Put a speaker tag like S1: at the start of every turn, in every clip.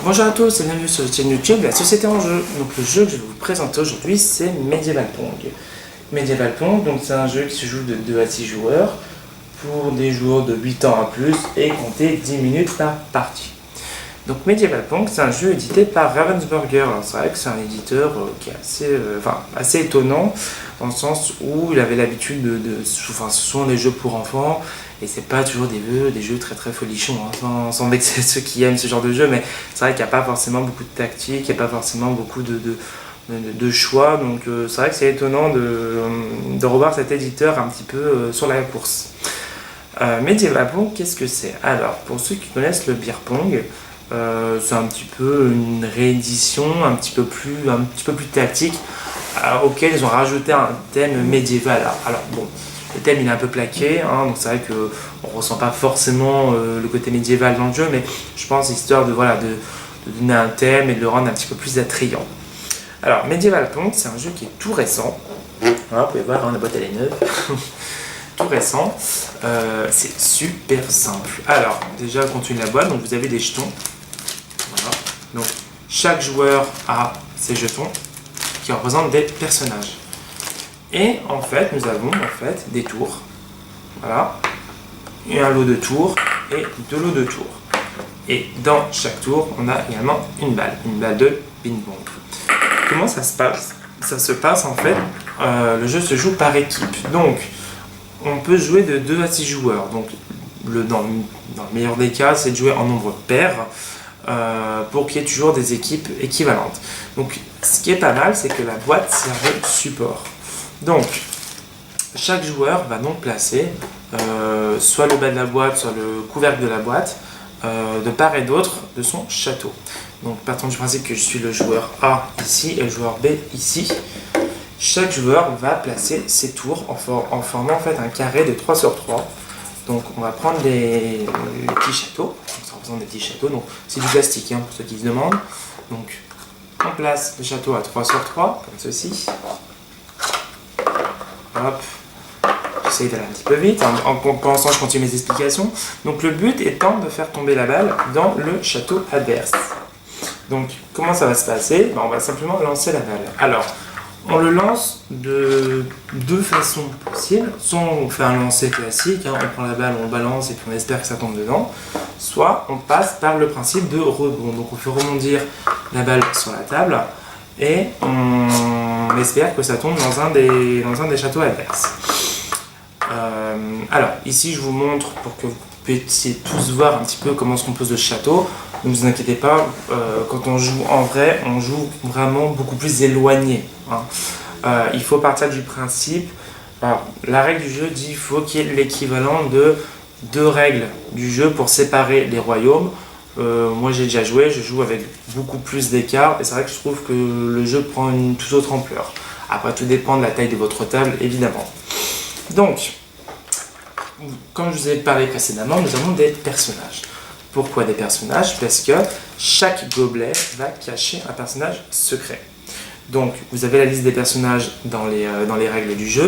S1: Bonjour à tous et bienvenue sur la chaîne YouTube La Société en Jeu. Donc le jeu que je vais vous présenter aujourd'hui c'est Medieval Pong. Medieval Pong, donc c'est un jeu qui se joue de 2 à 6 joueurs pour des joueurs de 8 ans à plus et compter 10 minutes par partie. Donc Medieval Pong c'est un jeu édité par Ravensburger. Alors c'est vrai que c'est un éditeur qui est assez étonnant dans le sens où il avait l'habitude ce sont des jeux pour enfants. Et c'est pas toujours des jeux très folichons, hein, sans vexer ceux qui aiment ce genre de jeu, mais c'est vrai qu'il n'y a pas forcément beaucoup de tactique, il n'y a pas forcément beaucoup de choix, donc c'est vrai que c'est étonnant de revoir cet éditeur un petit peu sur la course. Medieval Pong, qu'est-ce que c'est? Alors, pour ceux qui connaissent le beer pong, c'est un petit peu une réédition un petit peu plus tactique, auquel ils ont rajouté un thème médiéval. Alors bon, le thème il est un peu plaqué, hein, donc c'est vrai qu'on ne ressent pas forcément le côté médiéval dans le jeu, mais je pense histoire de donner un thème et de le rendre un petit peu plus attrayant. Alors Medieval Pong c'est un jeu qui est tout récent, voilà, vous pouvez voir, hein, la boîte elle est neuve, tout récent, c'est super simple. Alors déjà le contenu de la boîte, donc vous avez des jetons, voilà. Donc chaque joueur a ses jetons qui représentent des personnages. Et en fait, nous avons des tours, voilà, et un lot de tours et 2 lots de tours. Et dans chaque tour, on a également une balle de ping-pong. Comment ça se passe? Ça se passe en fait, le jeu se joue par équipe. Donc, on peut jouer de 2 à 6 joueurs. Donc, dans le meilleur des cas, c'est de jouer en nombre pair pour qu'il y ait toujours des équipes équivalentes. Donc, ce qui est pas mal, c'est que la boîte sert de support. Donc, chaque joueur va donc placer soit le bas de la boîte, soit le couvercle de la boîte, de part et d'autre de son château. Donc, partons du principe que je suis le joueur A ici et le joueur B ici. Chaque joueur va placer ses tours en formant en fait un carré de 3 sur 3. Donc, on va prendre les petits châteaux. Ça représente des petits châteaux, donc c'est du plastique hein, pour ceux qui se demandent. Donc, on place le château à 3 sur 3, comme ceci. Hop, j'essaye d'aller un petit peu vite, en pensant je continue mes explications. Donc le but étant de faire tomber la balle dans le château adverse. Donc comment ça va se passer? On va simplement lancer la balle. Alors, on le lance de 2 façons possibles. Soit on fait un lancer classique, hein, on prend la balle, on balance et puis on espère que ça tombe dedans. Soit on passe par le principe de rebond. Donc on fait rebondir la balle sur la table et on espère que ça tombe dans un des châteaux adverses. Alors ici je vous montre pour que vous puissiez tous voir un petit peu comment se compose le château. Ne vous inquiétez pas, quand on joue en vrai, on joue vraiment beaucoup plus éloigné, hein. Il faut partir du principe, alors, la règle du jeu dit qu'il faut qu'il y ait l'équivalent de 2 règles du jeu pour séparer les royaumes. Moi j'ai déjà joué, je joue avec beaucoup plus d'écart et c'est vrai que je trouve que le jeu prend une toute autre ampleur. Après tout dépend de la taille de votre table évidemment. Donc, comme je vous ai parlé précédemment, nous avons des personnages. Pourquoi des personnages? Parce que chaque gobelet va cacher un personnage secret. Donc vous avez la liste des personnages dans les règles du jeu,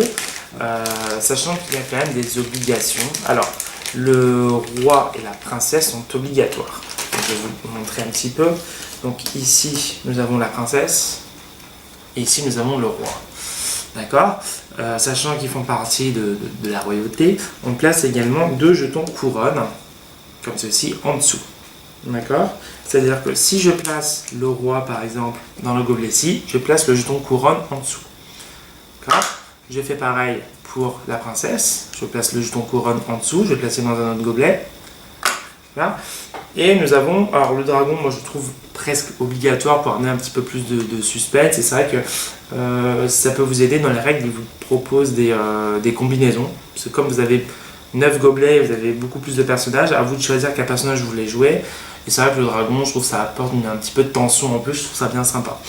S1: sachant qu'il y a quand même des obligations. Alors, le roi et la princesse sont obligatoires. Donc, je vais vous montrer un petit peu. Donc ici, nous avons la princesse et ici, nous avons le roi. D'accord? Sachant qu'ils font partie de la royauté, on place également 2 jetons couronne, comme ceci, en dessous. D'accord? C'est-à-dire que si je place le roi, par exemple, dans le gobelet-ci, je place le jeton couronne en dessous. D'accord? Je fais pareil pour la princesse. Je place le jeton couronne en dessous, je vais le placer dans un autre gobelet. Voilà. Et nous avons, alors le dragon, moi je trouve presque obligatoire pour amener un petit peu plus de suspense. Et c'est vrai que ça peut vous aider dans les règles, ils vous proposent des combinaisons. Parce que comme vous avez 9 gobelets, vous avez beaucoup plus de personnages, à vous de choisir quel personnage vous voulez jouer. Et c'est vrai que le dragon, je trouve que ça apporte un petit peu de tension en plus, je trouve ça bien sympa.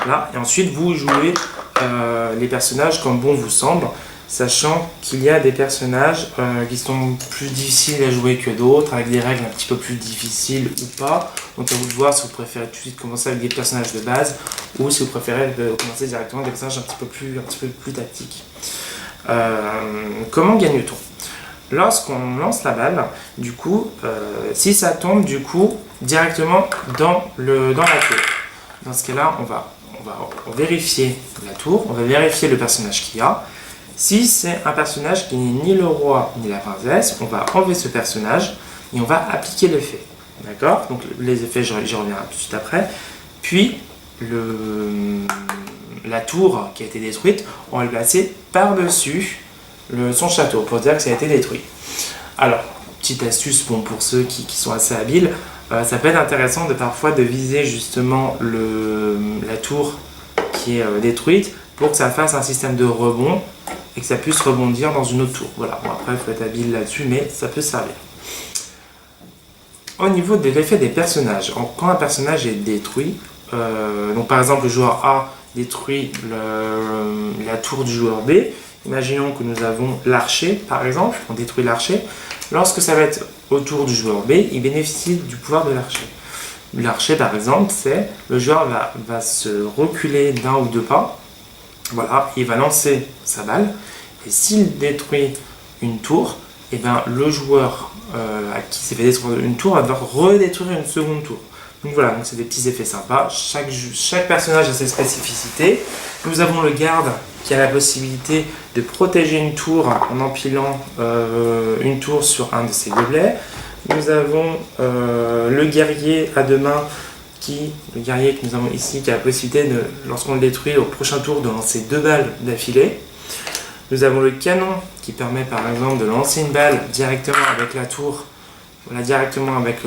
S1: Voilà. Et ensuite, vous jouez les personnages comme bon vous semble, sachant qu'il y a des personnages qui sont plus difficiles à jouer que d'autres, avec des règles un petit peu plus difficiles ou pas. Donc à vous de voir si vous préférez tout de suite commencer avec des personnages de base, ou si vous préférez commencer directement avec des personnages un petit peu plus tactiques. Comment gagne-t-on? lorsqu'on lance la balle, du coup, si ça tombe du coup directement dans la tour, dans ce cas-là, on va vérifier la tour, on va vérifier le personnage qu'il y a. Si c'est un personnage qui n'est ni le roi ni la princesse, on va enlever ce personnage et on va appliquer l'effet. D'accord? Donc les effets, j'y reviens tout de suite après. Puis la tour qui a été détruite, on va le placer par-dessus son château pour dire que ça a été détruit. Alors, petite astuce pour ceux qui sont assez habiles, ça peut être intéressant parfois de viser justement la tour qui est détruite pour que ça fasse un système de rebond et que ça puisse rebondir dans une autre tour. Voilà, bon, après il faut être habile là-dessus, mais ça peut servir. Au niveau de l'effet des personnages, quand un personnage est détruit, donc par exemple le joueur A détruit la tour du joueur B, imaginons que nous avons l'archer par exemple, on détruit l'archer, lorsque ça va être au tour du joueur B, il bénéficie du pouvoir de l'archer. L'archer par exemple, c'est le joueur va se reculer d'un ou deux pas, voilà, il va lancer sa balle, et s'il détruit une tour, et bien le joueur à qui s'est fait détruire une tour va devoir redétruire une seconde tour. Donc voilà, donc c'est des petits effets sympas. Chaque personnage a ses spécificités. Nous avons le garde qui a la possibilité de protéger une tour en empilant une tour sur un de ses gobelets. Nous avons le guerrier à deux mains, le guerrier que nous avons ici, qui a la possibilité, lorsqu'on le détruit au prochain tour, de lancer 2 balles d'affilée. Nous avons le canon qui permet par exemple de lancer une balle directement avec la tour, voilà, directement avec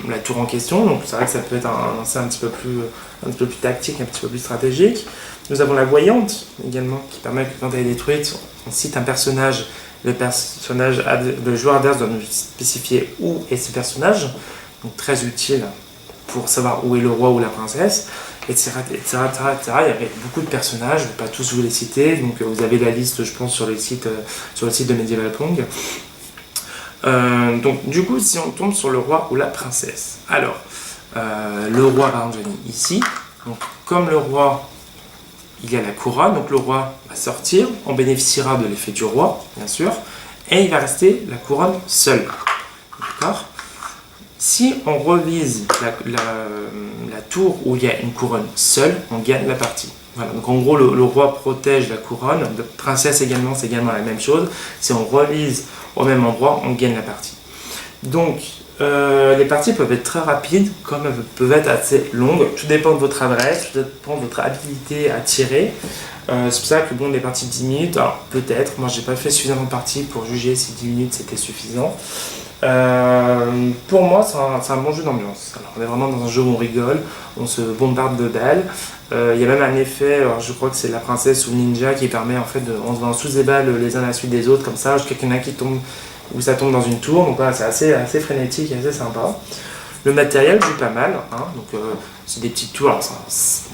S1: la tour en question. Donc c'est vrai que ça peut être un lancer un petit peu plus tactique, un petit peu plus stratégique. Nous avons la voyante également qui permet que quand elle est détruite, on cite un personnage, le joueur adverse doit nous spécifier où est ce personnage. Donc très utile pour savoir où est le roi ou la princesse. Etc. Il y avait beaucoup de personnages, je ne vais pas tous vous les citer, donc vous avez la liste, je pense, sur le site de Medieval Pong. Donc, du coup, si on tombe sur le roi ou la princesse, alors, le roi, par exemple, je mis ici, donc, comme le roi, il y a la couronne, donc le roi va sortir, on bénéficiera de l'effet du roi, bien sûr, et il va rester la couronne seule. D'accord ? Si on revise la tour où il y a une couronne seule, on gagne la partie. Voilà, donc en gros, le roi protège la couronne, la princesse également, c'est également la même chose. Si on revise au même endroit, on gagne la partie. Donc, les parties peuvent être très rapides, comme elles peuvent être assez longues. Tout dépend de votre adresse, tout dépend de votre habilité à tirer. C'est pour ça que bon, des parties de 10 minutes, alors peut-être, moi j'ai pas fait suffisamment de parties pour juger si 10 minutes c'était suffisant. Pour moi, c'est un bon jeu d'ambiance. Alors, on est vraiment dans un jeu où on rigole, on se bombarde de balles. Il y a même un effet, alors je crois que c'est la princesse ou le ninja qui permet en fait on se lance tous des balles les uns à la suite des autres, comme ça, jusqu'à qu'il y en a qui tombe, où ça tombe dans une tour. Donc voilà, c'est assez frénétique et assez sympa. Le matériel joue pas mal, hein, donc c'est des petites tours. Alors,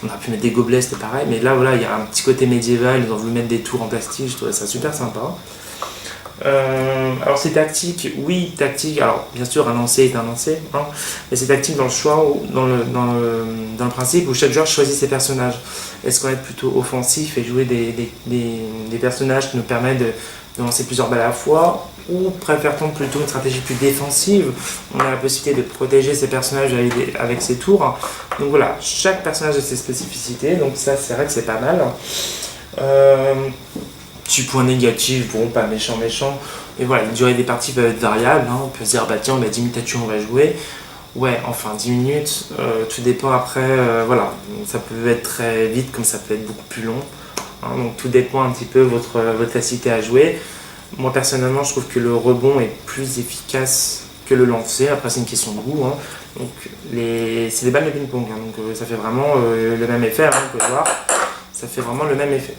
S1: on a pu mettre des gobelets, c'était pareil, mais là voilà, il y a un petit côté médiéval, ils ont voulu mettre des tours en plastique, je trouvais ça super sympa. Alors c'est tactique, oui tactique, alors bien sûr un lancer est un lancer, hein, mais c'est tactique dans le choix, dans le principe où chaque joueur choisit ses personnages. Est-ce qu'on va être plutôt offensif et jouer des personnages qui nous permettent de lancer plusieurs balles à la fois, ou préfère-t-on plutôt une stratégie plus défensive? On a la possibilité de protéger ses personnages avec ses tours. Donc voilà, chaque personnage a ses spécificités, donc ça c'est vrai que c'est pas mal. Petit point négatif, bon pas méchant, mais voilà, la durée des parties peut être variable, hein. On peut se dire bah tiens, 10 minutes on va jouer, ouais enfin 10 minutes, tout dépend après, voilà, ça peut être très vite comme ça peut être beaucoup plus long, hein. Donc tout dépend un petit peu votre facilité à jouer. Moi personnellement je trouve que le rebond est plus efficace que le lancer, après c'est une question de goût, hein. Donc c'est des balles de ping-pong, hein. Donc ça fait vraiment le même effet, hein, on peut voir, ça fait vraiment le même effet.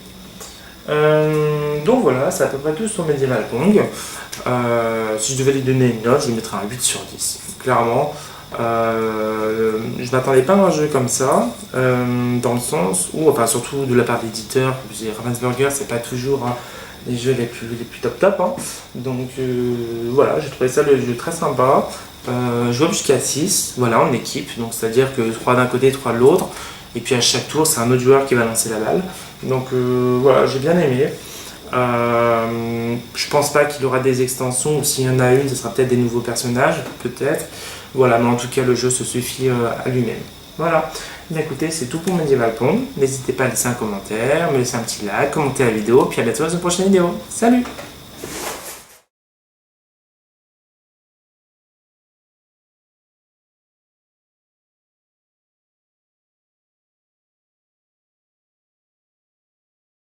S1: Donc voilà, c'est à peu près tout sur Medieval Pong. Si je devais lui donner une note, je lui mettrais un 8 sur 10. Clairement, je m'attendais pas à un jeu comme ça, dans le sens où, enfin surtout de la part de l'éditeur, Ravensburger, c'est pas toujours les jeux les plus top, hein. Donc voilà, j'ai trouvé ça le jeu très sympa. Jouable jusqu'à 6, voilà, en équipe, donc c'est-à-dire que 3 d'un côté, 3 de l'autre. Et puis à chaque tour, c'est un autre joueur qui va lancer la balle. Donc voilà, j'ai bien aimé. Je pense pas qu'il aura des extensions, ou s'il y en a une, ce sera peut-être des nouveaux personnages, peut-être. Voilà, mais en tout cas, le jeu se suffit à lui-même. Voilà. Bien écoutez, c'est tout pour Medieval Pong. N'hésitez pas à laisser un commentaire, me laisser un petit like, commenter la vidéo, puis à bientôt dans une prochaine vidéo. Salut!